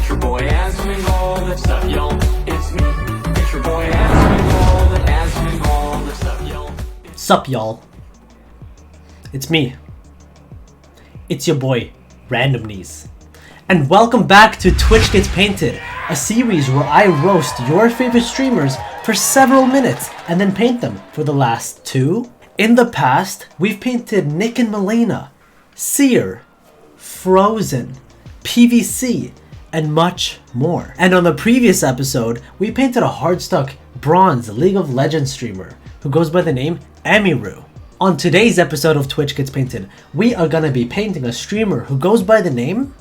It's your boy Asmongold, what's up, y'all? It's me. It's your boy Asmongold, what's up, y'all? Sup, y'all? It's me. It's your boy, Randomnies. And welcome back to Twitch Gets Painted, a series where I roast your favorite streamers for several minutes and then paint them for the last 2. In the past, we've painted Nick and Milena, Seer, Frozen, PVC, and much more. And on the previous episode, we painted a hardstuck bronze League of Legends streamer who goes by the name Emiru. On today's episode of Twitch Gets Painted, we are gonna be painting a streamer who goes by the name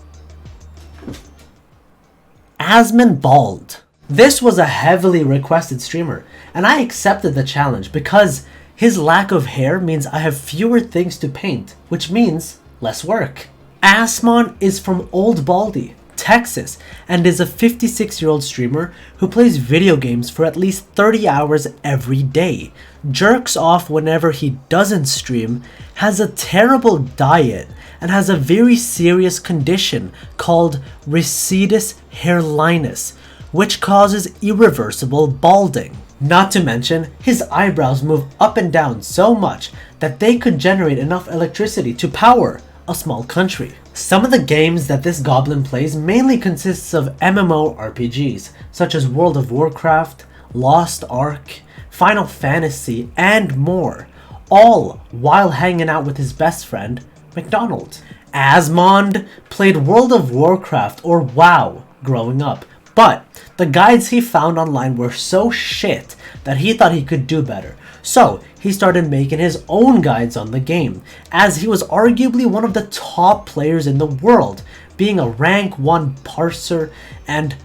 Asmongold. This was a heavily requested streamer, and I accepted the challenge because his lack of hair means I have fewer things to paint, which means less work. Asmon is from Old Baldy, Texas, and is a 56-year-old streamer who plays video games for at least 30 hours every day, jerks off whenever he doesn't stream, has a terrible diet, and has a very serious condition called recedus hairliness, which causes irreversible balding. Not to mention, his eyebrows move up and down so much that they could generate enough electricity to power a small country. Some of the games that this goblin plays mainly consists of MMORPGs, such as World of Warcraft, Lost Ark, Final Fantasy, and more, all while hanging out with his best friend, McDonald. Asmond played World of Warcraft or WoW growing up, but the guides he found online were so shit that he thought he could do better. So he started making his own guides on the game, as he was arguably one of the top players in the world, being a rank 1 parser and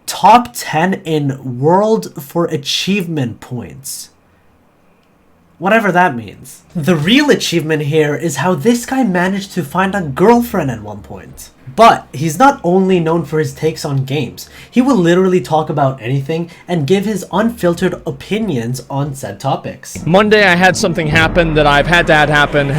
top 10 in world for achievement points. Whatever that means. The real achievement here is how this guy managed to find a girlfriend at one point. But he's not only known for his takes on games, he will literally talk about anything and give his unfiltered opinions on said topics. Monday I had something happen that I've had to have happen.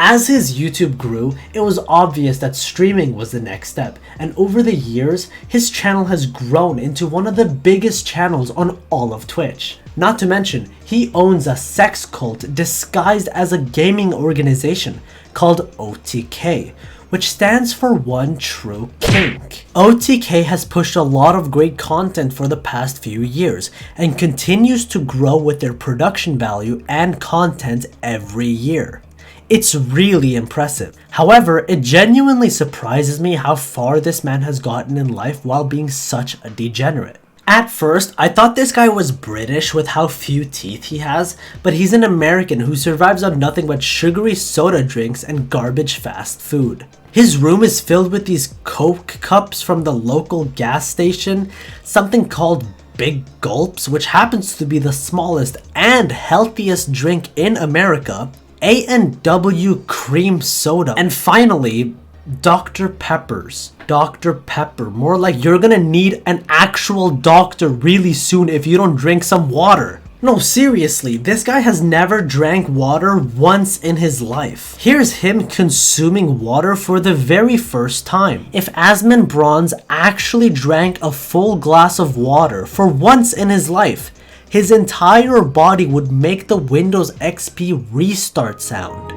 As his YouTube grew, it was obvious that streaming was the next step, and over the years, his channel has grown into one of the biggest channels on all of Twitch. Not to mention, he owns a sex cult disguised as a gaming organization called OTK, which stands for One True Kink. OTK has pushed a lot of great content for the past few years and continues to grow with their production value and content every year. It's really impressive. However, it genuinely surprises me how far this man has gotten in life while being such a degenerate. At first, I thought this guy was British with how few teeth he has, but he's an American who survives on nothing but sugary soda drinks and garbage fast food. His room is filled with these Coke cups from the local gas station, something called Big Gulps, which happens to be the smallest and healthiest drink in America, A&W cream soda, and finally, Dr. Peppers. Dr. Pepper, more like you're gonna need an actual doctor really soon if you don't drink some water. No, seriously, this guy has never drank water once in his life. Here's him consuming water for the very first time. If Asmongold actually drank a full glass of water for once in his life, his entire body would make the Windows XP restart sound.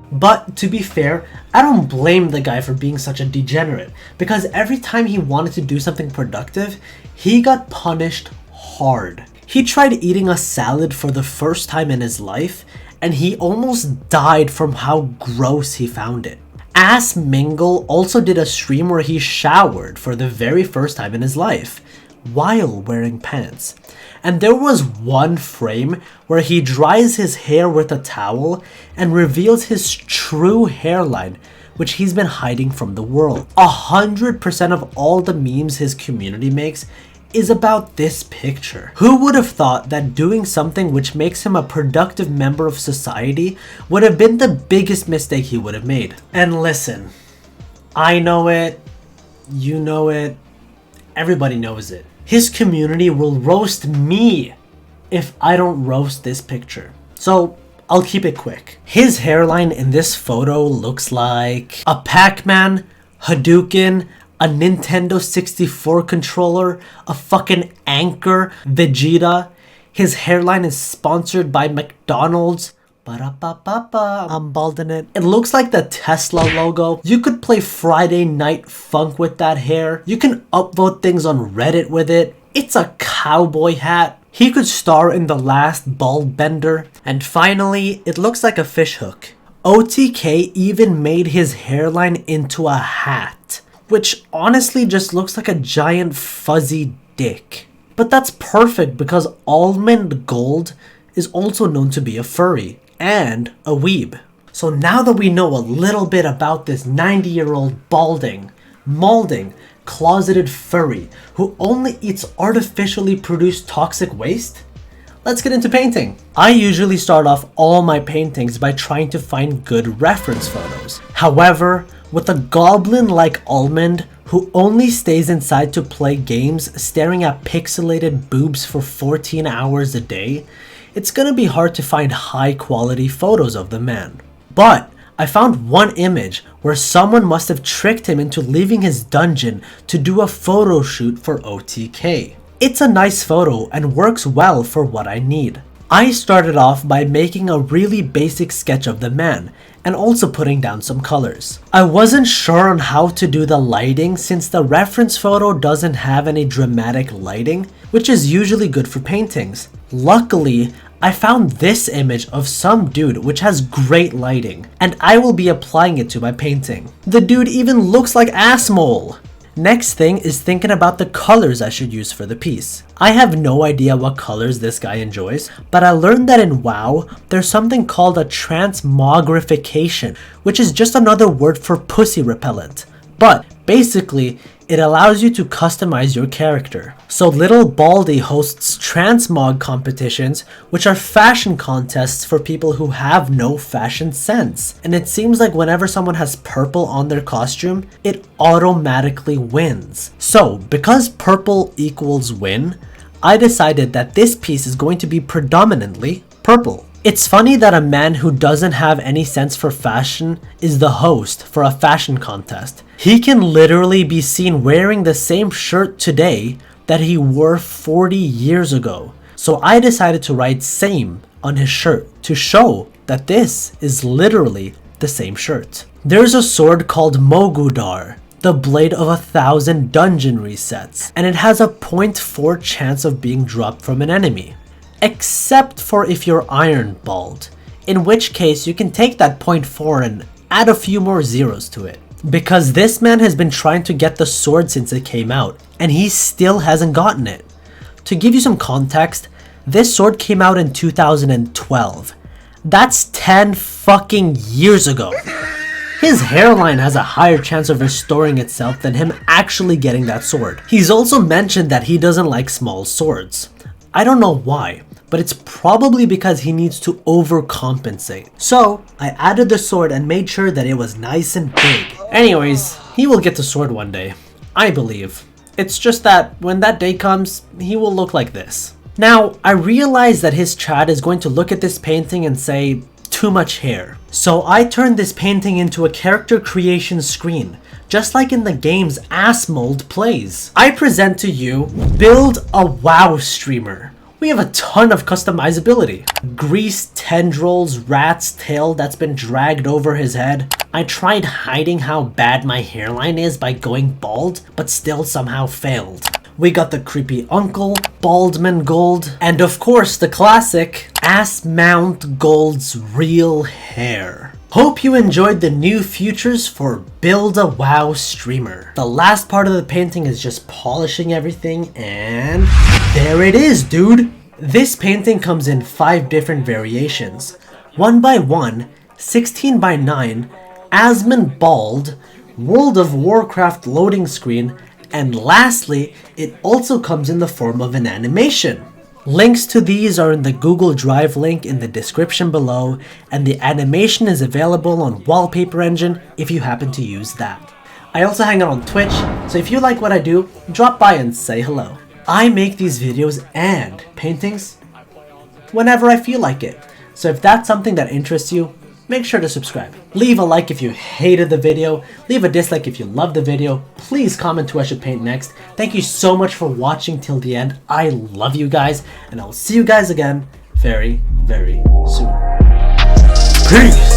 But to be fair, I don't blame the guy for being such a degenerate, because every time he wanted to do something productive, he got punished hard. He tried eating a salad for the first time in his life, and he almost died from how gross he found it. Asmongold also did a stream where he showered for the very first time in his life, while wearing pants. And there was one frame where he dries his hair with a towel and reveals his true hairline, which he's been hiding from the world. 100% of all the memes his community makes is about this picture. Who would have thought that doing something which makes him a productive member of society would have been the biggest mistake he would have made? And listen, I know it, you know it, everybody knows it. His community will roast me if I don't roast this picture. So I'll keep it quick. His hairline in this photo looks like a Pac-Man, Hadouken, a Nintendo 64 controller, a fucking Anchor, Vegeta. His hairline is sponsored by McDonald's. Ba-da-ba-ba-ba. I'm balding it. It looks like the Tesla logo. You could play Friday Night Funk with that hair. You can upvote things on Reddit with it. It's a cowboy hat. He could star in The Last Bald Bender. And finally, it looks like a fishhook. OTK even made his hairline into a hat, which honestly just looks like a giant fuzzy dick. But that's perfect because Asmongold is also known to be a furry and a weeb. So now that we know a little bit about this 90-year-old balding, molding, closeted furry who only eats artificially produced toxic waste, let's get into painting. I usually start off all my paintings by trying to find good reference photos. However, with a goblin like Almond who only stays inside to play games staring at pixelated boobs for 14 hours a day, it's gonna be hard to find high quality photos of the man. But I found one image where someone must have tricked him into leaving his dungeon to do a photo shoot for OTK. It's a nice photo and works well for what I need. I started off by making a really basic sketch of the man and also putting down some colors. I wasn't sure on how to do the lighting since the reference photo doesn't have any dramatic lighting, which is usually good for paintings. Luckily, I found this image of some dude which has great lighting, and I will be applying it to my painting. The dude even looks like Asmongold. Next thing is thinking about the colors I should use for the piece. I have no idea what colors this guy enjoys, but I learned that in WoW, there's something called a transmogrification, which is just another word for pussy repellent. But basically, it allows you to customize your character. So Little Baldy hosts transmog competitions, which are fashion contests for people who have no fashion sense. And it seems like whenever someone has purple on their costume, it automatically wins. So because purple equals win, I decided that this piece is going to be predominantly purple. It's funny that a man who doesn't have any sense for fashion is the host for a fashion contest. He can literally be seen wearing the same shirt today that he wore 40 years ago. So I decided to write same on his shirt to show that this is literally the same shirt. There's a sword called Mogudar, the blade of 1,000 dungeon resets, and it has a 0.4 chance of being dropped from an enemy. Except for if you're Iron Bald, in which case you can take that 0.4 and add a few more zeros to it. Because this man has been trying to get the sword since it came out, and he still hasn't gotten it. To give you some context, this sword came out in 2012. That's 10 fucking years ago. His hairline has a higher chance of restoring itself than him actually getting that sword. He's also mentioned that he doesn't like small swords. I don't know why, but it's probably because he needs to overcompensate. So I added the sword and made sure that it was nice and big. Anyways, he will get the sword one day, I believe. It's just that when that day comes, he will look like this. Now, I realize that his chat is going to look at this painting and say, too much hair. So I turned this painting into a character creation screen, just like in the games Asmongold plays. I present to you, build a WoW streamer. We have a ton of customizability. Greased tendrils, rat's tail that's been dragged over his head. I tried hiding how bad my hairline is by going bald, but still somehow failed. We got the creepy uncle, Asmongold, and of course the classic, Asmongold's real hair. Hope you enjoyed the new features for Build a WoW Streamer. The last part of the painting is just polishing everything, and there it is, dude! This painting comes in 5 different variations. 1x1, 16x9, Asmongold, World of Warcraft loading screen, and lastly, it also comes in the form of an animation. Links to these are in the Google Drive link in the description below, and the animation is available on Wallpaper Engine if you happen to use that. I also hang out on Twitch, so if you like what I do, drop by and say hello. I make these videos and paintings whenever I feel like it. So if that's something that interests you, make sure to subscribe. Leave a like if you hated the video. Leave a dislike if you loved the video. Please comment who I should paint next. Thank you so much for watching till the end. I love you guys, and I'll see you guys again very, very soon. Peace!